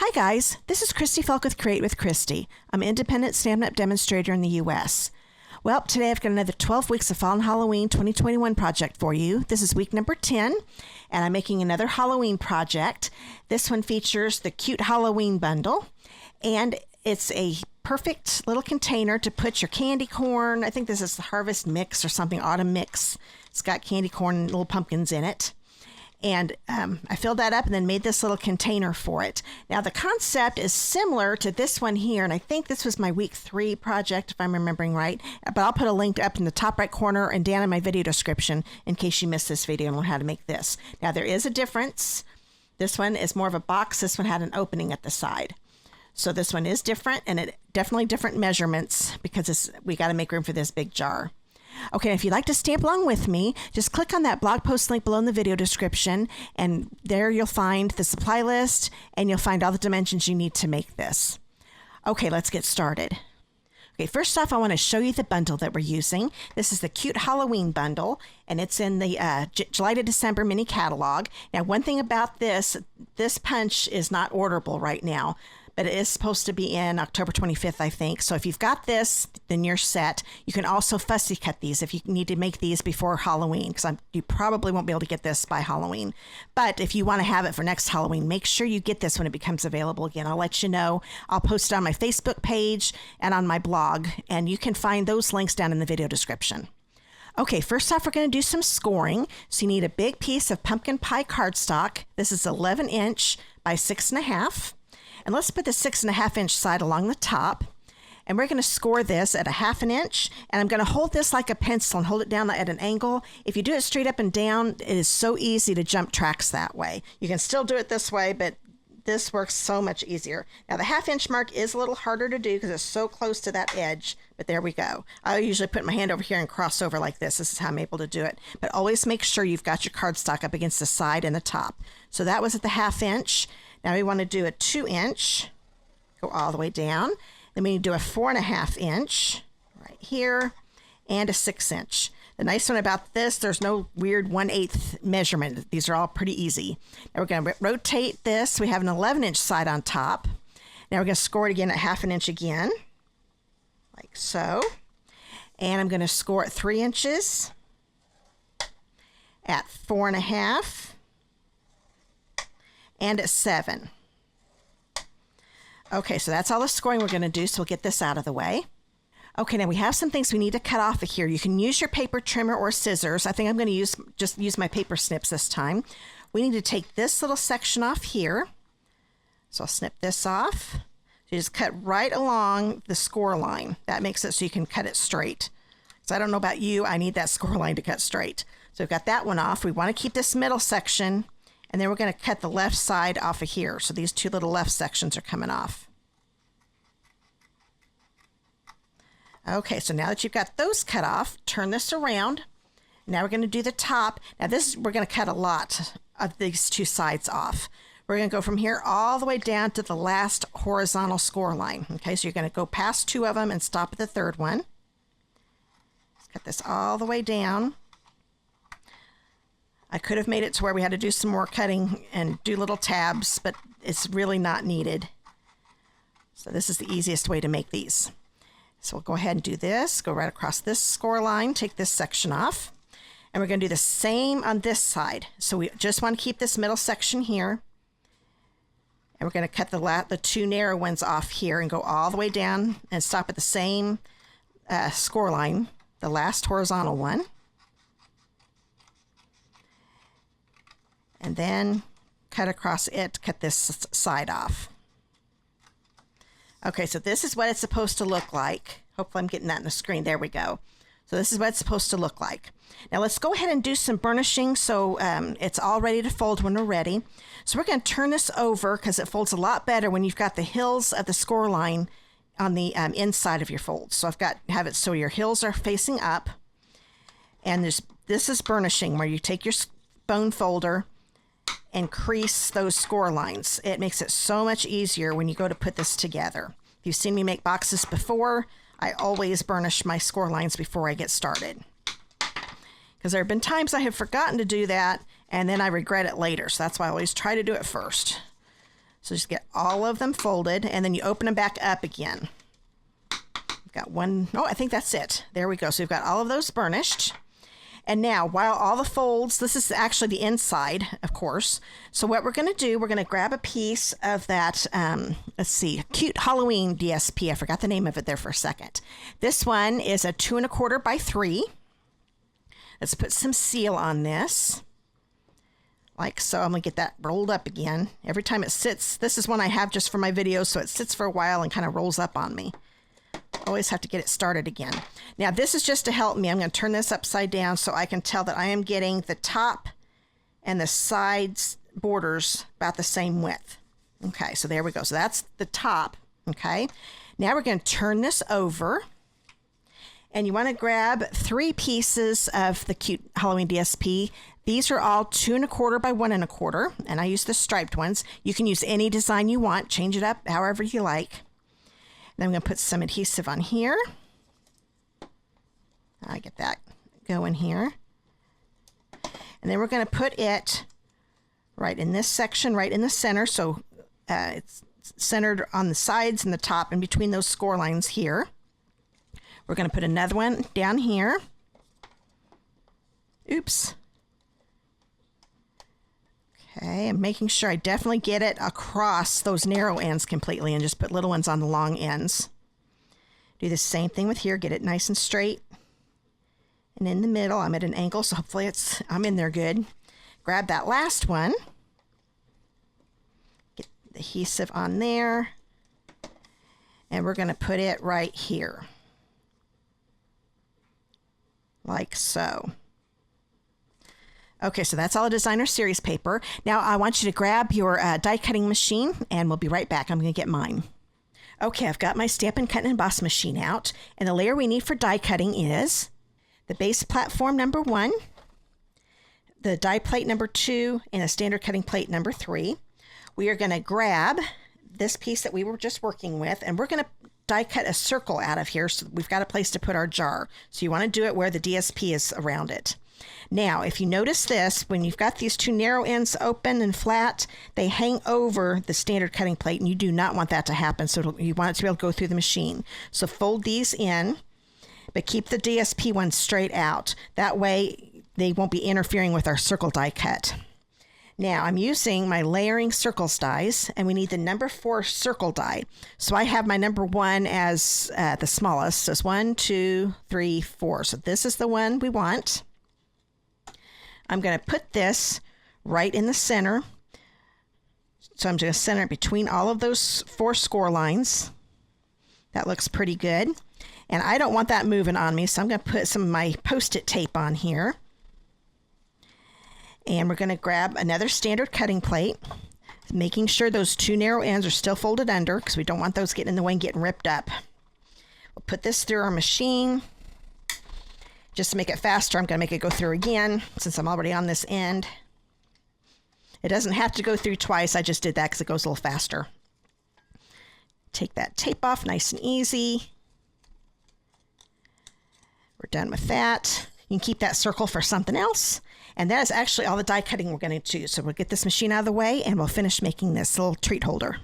Hi guys, this is Christy Fulk with Create with Christy. I'm an independent Stampin' Up! Demonstrator in the U.S. Well, today I've got another 12 weeks of Fall and Halloween 2021 project for you. This is week number 10, and I'm making another Halloween project. This one features the Cute Halloween bundle, and it's a perfect little container to put your candy corn. I think this is the Harvest Mix or something, Autumn Mix. It's got candy corn and little pumpkins in it. And I filled that up and then made this little container for it. Now the concept is similar to this one here, and I think this was my week 3 project if I'm remembering right, but I'll put a link up in the top right corner and down in my video description in case you missed this video and learn how to make this. Now there is a difference. This one is more of a box. This one had an opening at the side. So this one is different, and it definitely different measurements because we got to make room for this big jar. Okay, if you'd like to stamp along with me, just click on that blog post link below in the video description, and there you'll find the supply list, and you'll find all the dimensions you need to make this. Okay, let's get started. Okay, first off, I want to show you the bundle that we're using. This is the Cute Halloween bundle, and it's in the July to December mini catalog. Now, one thing about this punch is not orderable right now, but it is supposed to be in October 25th, I think. So if you've got this, then you're set. You can also fussy cut these if you need to make these before Halloween, because you probably won't be able to get this by Halloween. But if you want to have it for next Halloween, make sure you get this when it becomes available again. I'll let you know. I'll post it on my Facebook page and on my blog, and you can find those links down in the video description. Okay, first off, we're going to do some scoring. So you need a big piece of pumpkin pie cardstock. This is 11 inch by 6.5. And let's put the 6.5 inch side along the top. And we're going to score this at 1/2 inch. And I'm going to hold this like a pencil and hold it down at an angle. If you do it straight up and down, it is so easy to jump tracks that way. You can still do it this way, but this works so much easier. Now the 1/2 inch mark is a little harder to do because it's so close to that edge, but there we go. I usually put my hand over here and cross over like this. This is how I'm able to do it. But always make sure you've got your cardstock up against the side and the top. So that was at the 1/2 inch. Now we want to do a 2 inch, go all the way down. Then we need to do a 4.5 inch right here and a 6 inch. The nice one about this, there's no weird 1/8 measurement. These are all pretty easy. Now we're going to rotate this. We have an 11 inch side on top. Now we're going to score it again at 1/2 inch again, like so. And I'm going to score at 3 inches, at 4.5, and at 7. Okay, so that's all the scoring we're going to do, so we'll get this out of the way. Okay, now we have some things we need to cut off of here. You can use your paper trimmer or scissors. I think I'm going to just use my paper snips this time. We need to take this little section off here. So I'll snip this off. So you just cut right along the score line. That makes it so you can cut it straight. So I don't know about you, I need that score line to cut straight. So we've got that one off. We want to keep this middle section, and then we're going to cut the left side off of here. So these two little left sections are coming off. Okay, so now that you've got those cut off, turn this around. Now we're going to do the top. Now we're going to cut a lot of these two sides off. We're going to go from here all the way down to the last horizontal score line. Okay, so you're going to go past 2 of them and stop at the 3rd one. Let's cut this all the way down. I could have made it to where we had to do some more cutting and do little tabs, but it's really not needed. So this is the easiest way to make these. So we'll go ahead and do this, go right across this score line, take this section off, and we're going to do the same on this side. So we just want to keep this middle section here, and we're going to cut the 2 narrow ones off here and go all the way down and stop at the same score line, the last horizontal one. And then cut across it, cut this side off. Okay, so this is what it's supposed to look like. Hopefully I'm getting that in the screen. There we go. So this is what it's supposed to look like. Now let's go ahead and do some burnishing so it's all ready to fold when we're ready. So we're going to turn this over because it folds a lot better when you've got the hills of the score line on the inside of your fold. So have it so your hills are facing up. And this is burnishing, where you take your bone folder and crease those score lines. It makes it so much easier when you go to put this together. If you've seen me make boxes before, I always burnish my score lines before I get started. Because there have been times I have forgotten to do that, and then I regret it later. So that's why I always try to do it first. So just get all of them folded, and then you open them back up again. We've got one, oh, I think that's it. There we go. So we've got all of those burnished. And now, while all the folds, this is actually the inside, of course. So what we're going to do, we're going to grab a piece of that, let's see, Cute Halloween DSP. I forgot the name of it there for a second. This one is a 2 1/4 by 3. Let's put some seal on this. Like so. I'm going to get that rolled up again. Every time it sits, this is one I have just for my videos, so it sits for a while and kind of rolls up on me. Always have to get it started again. Now this is just to help me. I'm going to turn this upside down so I can tell that I am getting the top and the sides borders about the same width. Okay, so there we go. So that's the top. Okay, now we're going to turn this over, and you want to grab 3 pieces of the Cute Halloween DSP. These are all 2 1/4 by 1 1/4, and I use the striped ones. You can use any design you want. Change it up however you like. Then I'm going to put some adhesive on here. I get that going here. And then we're going to put it right in this section, right in the center. So it's centered on the sides and the top and between those score lines here. We're going to put another one down here. Oops. Okay, I'm making sure I definitely get it across those narrow ends completely and just put little ones on the long ends. Do the same thing with here. Get it nice and straight. And in the middle, I'm at an angle, so hopefully I'm in there good. Grab that last one. Get the adhesive on there. And we're going to put it right here. Like so. Okay, so that's all the designer series paper. Now I want you to grab your die cutting machine, and we'll be right back. I'm going to get mine. Okay, I've got my Stampin' Cut and Emboss machine out, and the layer we need for die cutting is the base platform number 1, the die plate number 2, and a standard cutting plate number 3. We are going to grab this piece that we were just working with, and we're going to die cut a circle out of here so we've got a place to put our jar. So you want to do it where the DSP is around it. Now, if you notice this, when you've got these 2 narrow ends open and flat, they hang over the standard cutting plate, and you do not want that to happen. So you want it to be able to go through the machine. So fold these in, but keep the DSP one straight out. That way they won't be interfering with our circle die cut. Now I'm using my layering circles dies, and we need the number 4 circle die. So I have my number 1 as the smallest. So it's 1, 2, 3, 4. So this is the one we want. I'm going to put this right in the center. So I'm going to center it between all of those 4 score lines. That looks pretty good. And I don't want that moving on me, so I'm going to put some of my Post-it tape on here. And we're going to grab another standard cutting plate, making sure those 2 narrow ends are still folded under because we don't want those getting in the way and getting ripped up. We'll put this through our machine. Just to make it faster, I'm going to make it go through again since I'm already on this end. It doesn't have to go through twice. I just did that because it goes a little faster. Take that tape off nice and easy. We're done with that. You can keep that circle for something else. And that is actually all the die cutting we're going to do. So we'll get this machine out of the way and we'll finish making this little treat holder.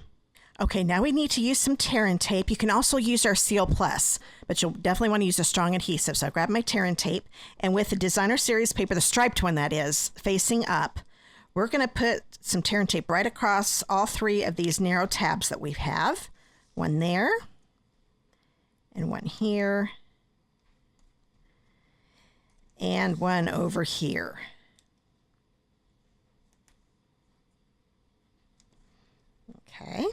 Okay, now we need to use some tear and tape. You can also use our Seal Plus, but you'll definitely want to use a strong adhesive. So I grab my tear and tape, and with the designer series paper, the striped one that is, facing up, we're going to put some tear and tape right across all 3 of these narrow tabs that we have. One there, and one here, and one over here. Okay.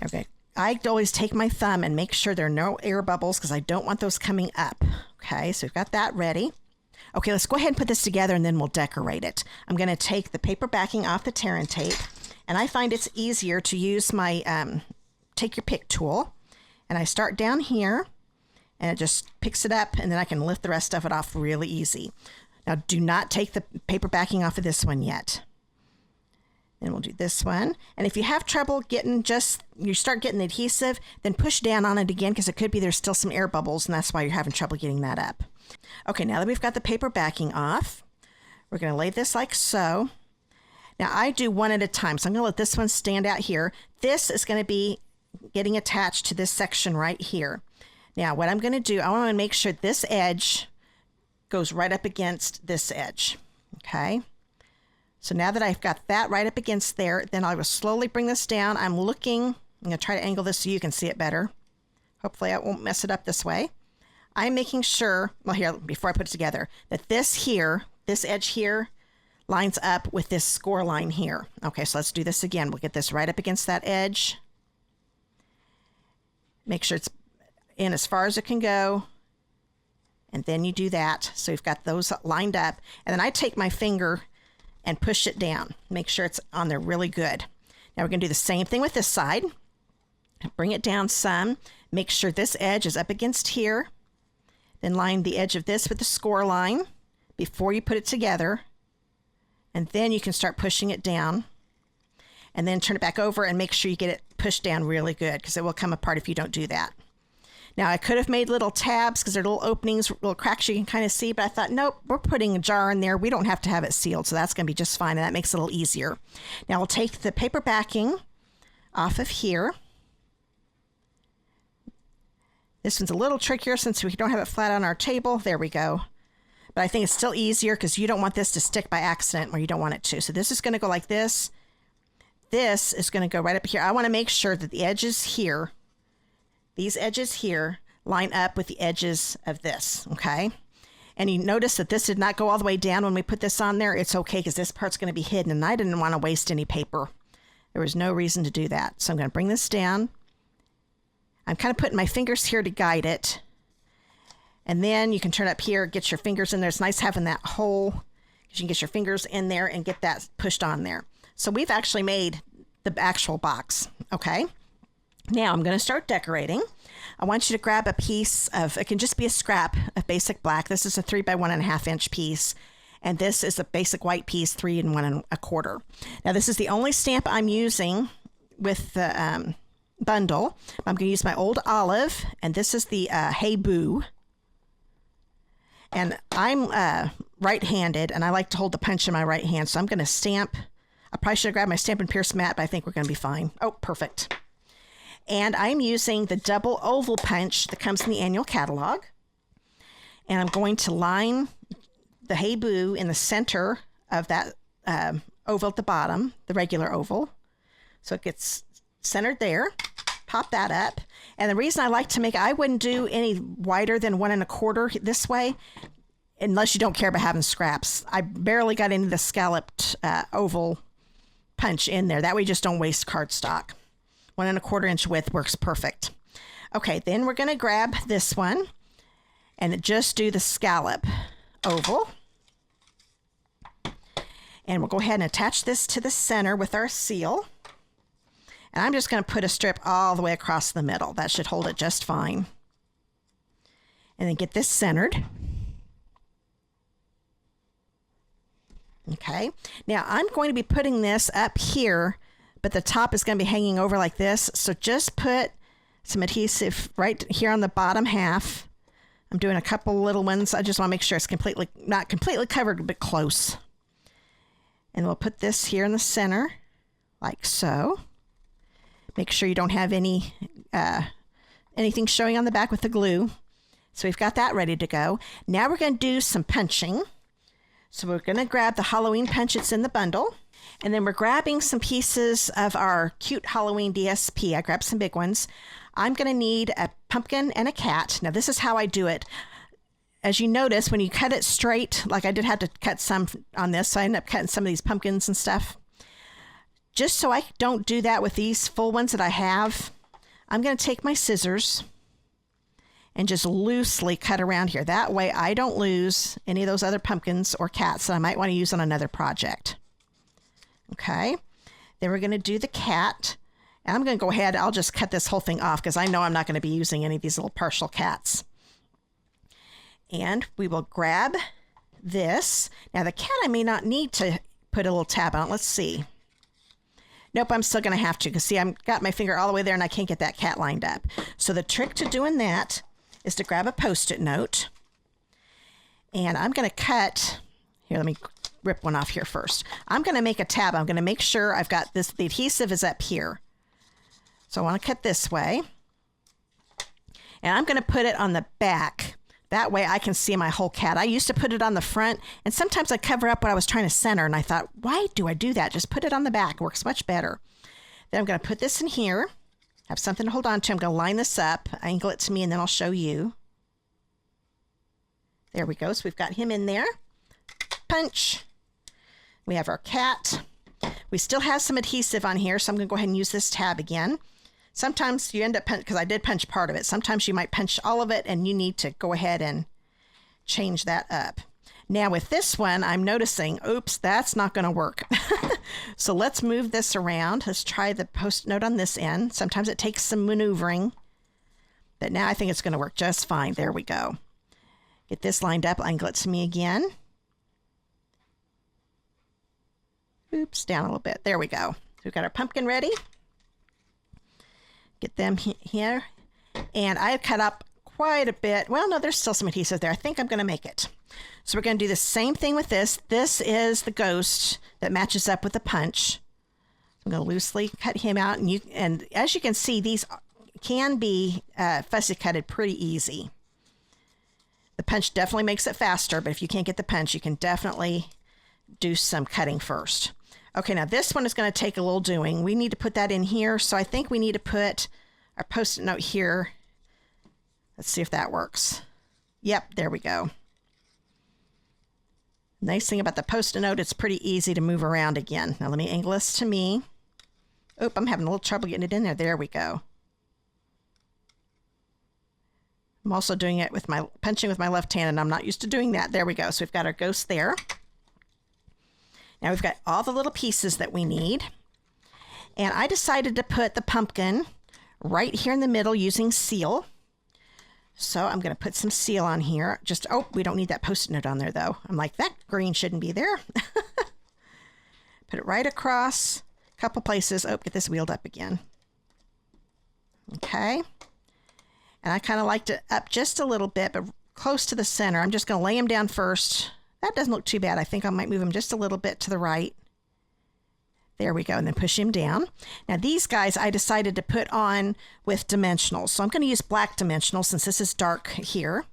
Okay. I always take my thumb and make sure there are no air bubbles because I don't want those coming up. Okay, so we've got that ready. Okay, let's go ahead and put this together and then we'll decorate it. I'm going to take the paper backing off the tear and tape, and I find it's easier to use my take your pick tool. And I start down here, and it just picks it up, and then I can lift the rest of it off really easy. Now, do not take the paper backing off of this one yet. Then we'll do this one. And if you have trouble getting you start getting the adhesive, then push down on it again because it could be there's still some air bubbles, and that's why you're having trouble getting that up. Okay, now that we've got the paper backing off, we're going to lay this like so. Now I do one at a time. So I'm going to let this one stand out here. This is going to be getting attached to this section right here. Now what I'm going to do, I want to make sure this edge goes right up against this edge. Okay. So now that I've got that right up against there, then I will slowly bring this down. I'm going to try to angle this so you can see it better. Hopefully I won't mess it up this way. I'm making sure, well here, before I put it together, that this here, this edge here, lines up with this score line here. Okay, so let's do this again. We'll get this right up against that edge. Make sure it's in as far as it can go. And then you do that. So you've got those lined up. And then I take my finger and push it down. Make sure it's on there really good. Now we're going to do the same thing with this side. Bring it down some. Make sure this edge is up against here. Then line the edge of this with the score line before you put it together. And then you can start pushing it down. And then turn it back over and make sure you get it pushed down really good, because it will come apart if you don't do that. Now I could have made little tabs because they're little openings, little cracks you can kind of see, but I thought, nope, we're putting a jar in there. We don't have to have it sealed, so that's going to be just fine, and that makes it a little easier. Now we'll take the paper backing off of here. This one's a little trickier since we don't have it flat on our table. There we go. But I think it's still easier because you don't want this to stick by accident where you don't want it to. So this is going to go like this. This is going to go right up here. I want to make sure that the edges here, these edges here, line up with the edges of this, okay? And you notice that this did not go all the way down when we put this on there. It's okay because this part's going to be hidden, and I didn't want to waste any paper. There was no reason to do that. So I'm going to bring this down. I'm kind of putting my fingers here to guide it. And then you can turn up here, get your fingers in there. It's nice having that hole because you can get your fingers in there and get that pushed on there. So we've actually made the actual box, okay? Now I'm going to start decorating. I want you to grab a piece of, it can just be a scrap of basic black. This is a 3 by 1.5 inch piece. And this is a basic white piece, 3 and 1 1/4. Now this is the only stamp I'm using with the bundle. I'm going to use my old olive, and this is the Hey Boo. And I'm right-handed, and I like to hold the punch in my right hand. So I'm going to stamp. I probably should have grabbed my Stampin' Pierce mat, but I think we're going to be fine. Oh, perfect. And I'm using the double oval punch that comes in the annual catalog. And I'm going to line the Hey Boo in the center of that oval at the bottom, the regular oval. So it gets centered there. Pop that up. And the reason I like to make, I wouldn't do any wider than 1 1/4 this way, unless you don't care about having scraps. I barely got into the scalloped oval punch in there. That way you just don't waste cardstock. 1 1/4 inch width works perfect. Okay, then we're going to grab this one and just do the scallop oval. And we'll go ahead and attach this to the center with our seal. And I'm just going to put a strip all the way across the middle. That should hold it just fine. And then get this centered. Okay. Now I'm going to be putting this up here, but the top is going to be hanging over like this. So just put some adhesive right here on the bottom half. I'm doing a couple little ones. I just want to make sure it's not completely covered, but close. And we'll put this here in the center, like so. Make sure you don't have anything showing on the back with the glue. So we've got that ready to go. Now we're going to do some punching. So we're going to grab the Halloween punch that's in the bundle. And then we're grabbing some pieces of our cute Halloween DSP. I grabbed some big ones. I'm going to need a pumpkin and a cat. Now this is how I do it. As you notice, when you cut it straight, like I did have to cut some on this, so I ended up cutting some of these pumpkins and stuff. Just so I don't do that with these full ones that I have, I'm going to take my scissors and just loosely cut around here. That way I don't lose any of those other pumpkins or cats that I might want to use on another project. Okay, then we're going to do the cat. And I'm going to go ahead, I'll just cut this whole thing off because I know I'm not going to be using any of these little partial cats. And we will grab this. Now the cat I may not need to put a little tab on. Let's see. Nope, I'm still going to have to because see, I've got my finger all the way there and I can't get that cat lined up. So the trick to doing that is to grab a Post-it note. And I'm going to cut, here, let me rip one off here first. I'm going to make a tab. I'm going to make sure I've got this, the adhesive is up here. So I want to cut this way. And I'm going to put it on the back. That way I can see my whole cat. I used to put it on the front, and sometimes I cover up what I was trying to center, and I thought, why do I do that? Just put it on the back. It works much better. Then I'm going to put this in here. Have something to hold on to. I'm going to line this up, angle it to me, and then I'll show you. There we go. So we've got him in there. Punch. We have our cat. We still have some adhesive on here, so I'm going to go ahead and use this tab again. Sometimes you end up, because I did punch part of it, sometimes you might punch all of it, and you need to go ahead and change that up. Now with this one, I'm noticing, oops, that's not going to work. So let's move this around. Let's try the post note on this end. Sometimes it takes some maneuvering, but now I think it's going to work just fine. There we go. Get this lined up, angle it to me again. Oops, down a little bit. There we go. So we've got our pumpkin ready. Get them here. And I have cut up quite a bit. Well, no, there's still some adhesive there. I think I'm going to make it. So we're going to do the same thing with this. This is the ghost that matches up with the punch. I'm going to loosely cut him out. And as you can see, these can be fussy cutted pretty easy. The punch definitely makes it faster, but if you can't get the punch, you can definitely do some cutting first. Okay, now this one is going to take a little doing. We need to put that in here, so I think we need to put our post-it note here. Let's see if that works. Yep, there we go. Nice thing about the post-it note, it's pretty easy to move around again. Now let me angle this to me. Oop, I'm having a little trouble getting it in there. There we go. I'm also doing it with my punching with my left hand, and I'm not used to doing that. There we go. So we've got our ghost there. Now we've got all the little pieces that we need. And I decided to put the pumpkin right here in the middle using seal. So I'm going to put some seal on here. Just, oh, we don't need that post-it note on there though. I'm like, that green shouldn't be there. Put it right across a couple places. Oh, get this wheeled up again. Okay. And I kind of liked it up just a little bit, but close to the center. I'm just going to lay them down first. That doesn't look too bad. I think I might move him just a little bit to the right. There we go. And then push him down. Now these guys I decided to put on with dimensionals. So I'm going to use black dimensionals since this is dark here.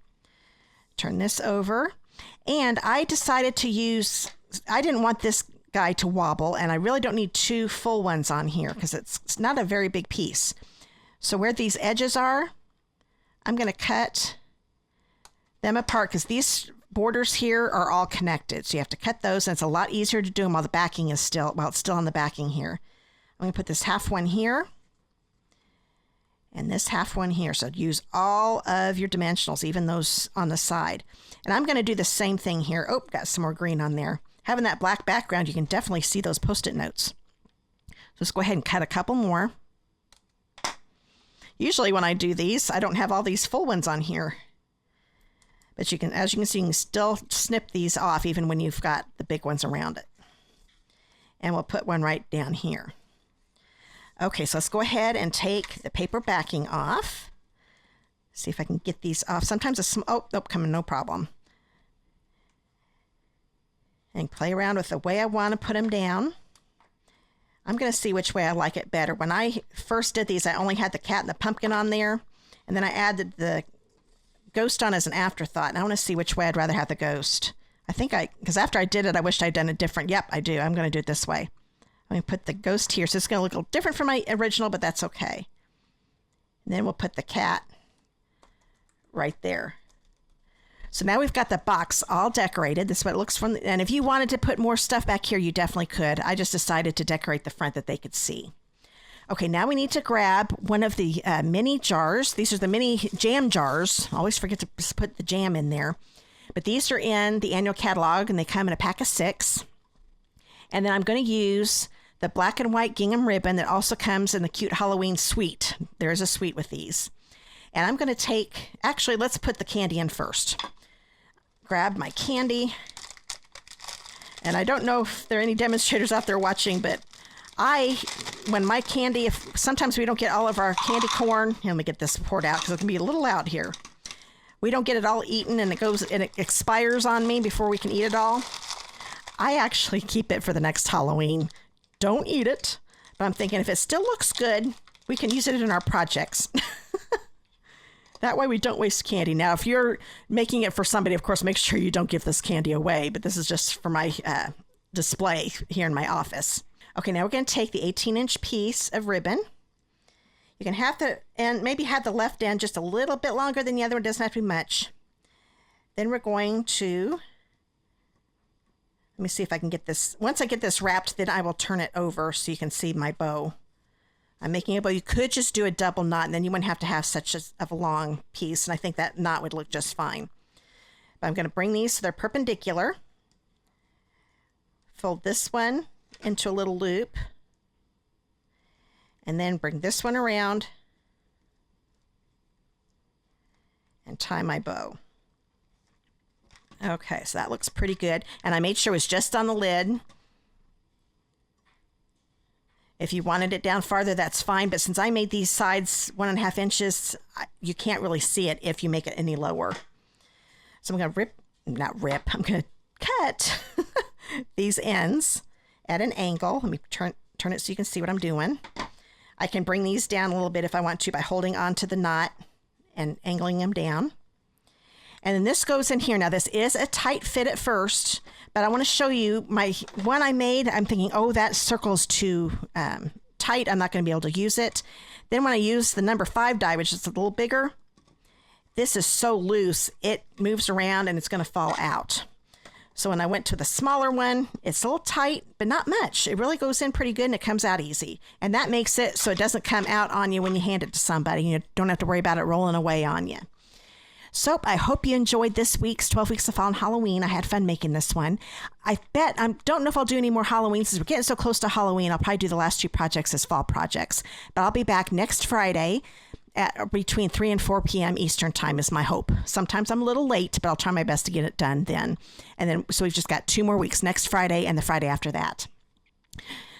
Turn this over. And I decided to use, I didn't want this guy to wobble, and I really don't need two full ones on here because it's not a very big piece. So where these edges are, I'm going to cut them apart because these borders here are all connected. So you have to cut those, and it's a lot easier to do them while the backing is still, well, it's still on the backing here. I'm going to put this half one here and this half one here. So use all of your dimensionals, even those on the side. And I'm going to do the same thing here. Oh, got some more green on there. Having that black background, you can definitely see those post-it notes. So let's go ahead and cut a couple more. Usually when I do these, I don't have all these full ones on here. But you can, as you can see, you can still snip these off even when you've got the big ones around it. And we'll put one right down here. Okay, so let's go ahead and take the paper backing off. See if I can get these off. Sometimes coming, no problem. And play around with the way I want to put them down. I'm going to see which way I like it better. When I first did these, I only had the cat and the pumpkin on there. And then I added the ghost on as an afterthought. And I want to see which way I'd rather have the ghost. Because after I did it, I wished I'd done it different. Yep, I do. I'm going to do it this way. I'm going to put the ghost here. So it's going to look a little different from my original, but that's okay. And then we'll put the cat right there. So now we've got the box all decorated. This is what it looks from, and if you wanted to put more stuff back here, you definitely could. I just decided to decorate the front that they could see. Okay, now we need to grab one of the mini jars. These are the mini jam jars. I always forget to put the jam in there. But these are in the annual catalog, and they come in a pack of 6. And then I'm going to use the black and white gingham ribbon that also comes in the cute Halloween suite. There is a suite with these. And I'm going to take, actually, let's put the candy in first. Grab my candy. And I don't know if there are any demonstrators out there watching, but when my candy, sometimes we don't get all of our candy corn. Here, let me get this poured out because it can be a little loud here. We don't get it all eaten, and it expires on me before we can eat it all. I actually keep it for the next Halloween. Don't eat it. But I'm thinking if it still looks good, we can use it in our projects. That way we don't waste candy. Now, if you're making it for somebody, of course, make sure you don't give this candy away. But this is just for my display here in my office. Okay, now we're going to take the 18-inch piece of ribbon. You can have the end, maybe have the left end just a little bit longer than the other one. It doesn't have to be much. Then we're going to, let me see if I can get this. Once I get this wrapped, then I will turn it over so you can see my bow. I'm making a bow. You could just do a double knot, and then you wouldn't have to have such a long piece. And I think that knot would look just fine. But I'm going to bring these so they're perpendicular. Fold this one into a little loop. And then bring this one around and tie my bow. Okay, so that looks pretty good. And I made sure it was just on the lid. If you wanted it down farther, that's fine. But since I made these sides 1.5 inches, you can't really see it if you make it any lower. So I'm going to I'm going to cut these ends at an angle. Let me turn it so you can see what I'm doing. I can bring these down a little bit if I want to by holding onto the knot and angling them down. And then this goes in here. Now this is a tight fit at first, but I want to show you my one I made. I'm thinking, oh, that circle's too tight. I'm not going to be able to use it. Then when I use the number 5 die, which is a little bigger, this is so loose, it moves around and it's going to fall out. So when I went to the smaller one, it's a little tight, but not much. It really goes in pretty good and it comes out easy. And that makes it so it doesn't come out on you when you hand it to somebody. You don't have to worry about it rolling away on you. So I hope you enjoyed this week's 12 Weeks of Fall and Halloween. I had fun making this one. I don't know if I'll do any more Halloween since we're getting so close to Halloween. I'll probably do the last 2 projects as fall projects. But I'll be back next Friday at between 3 and 4 p.m. Eastern time is my hope. Sometimes I'm a little late, but I'll try my best to get it done then. And then, so we've just got 2 more weeks, next Friday and the Friday after that.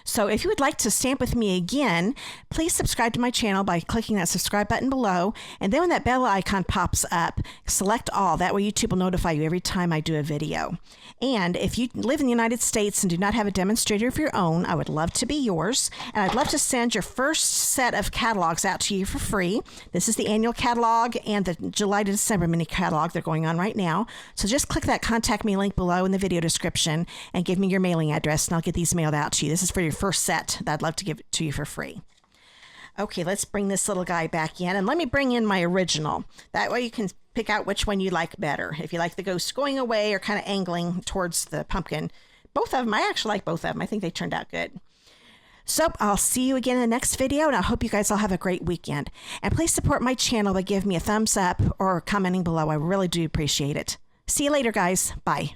So if you would like to stamp with me again, please subscribe to my channel by clicking that subscribe button below. And then when that bell icon pops up, select all. That way YouTube will notify you every time I do a video. And if you live in the United States and do not have a demonstrator of your own, I would love to be yours. And I'd love to send your first set of catalogs out to you for free. This is the annual catalog and the July to December mini catalog. They're going on right now. So just click that contact me link below in the video description and give me your mailing address and I'll get these mailed out to you. This is for your first set that I'd love to give it to you for free. Okay, let's bring this little guy back in and let me bring in my original. That way you can pick out which one you like better. If you like the ghost going away or kind of angling towards the pumpkin. Both of them, I actually like both of them. I think they turned out good. So I'll see you again in the next video and I hope you guys all have a great weekend. And please support my channel by giving me a thumbs up or commenting below. I really do appreciate it. See you later, guys. Bye.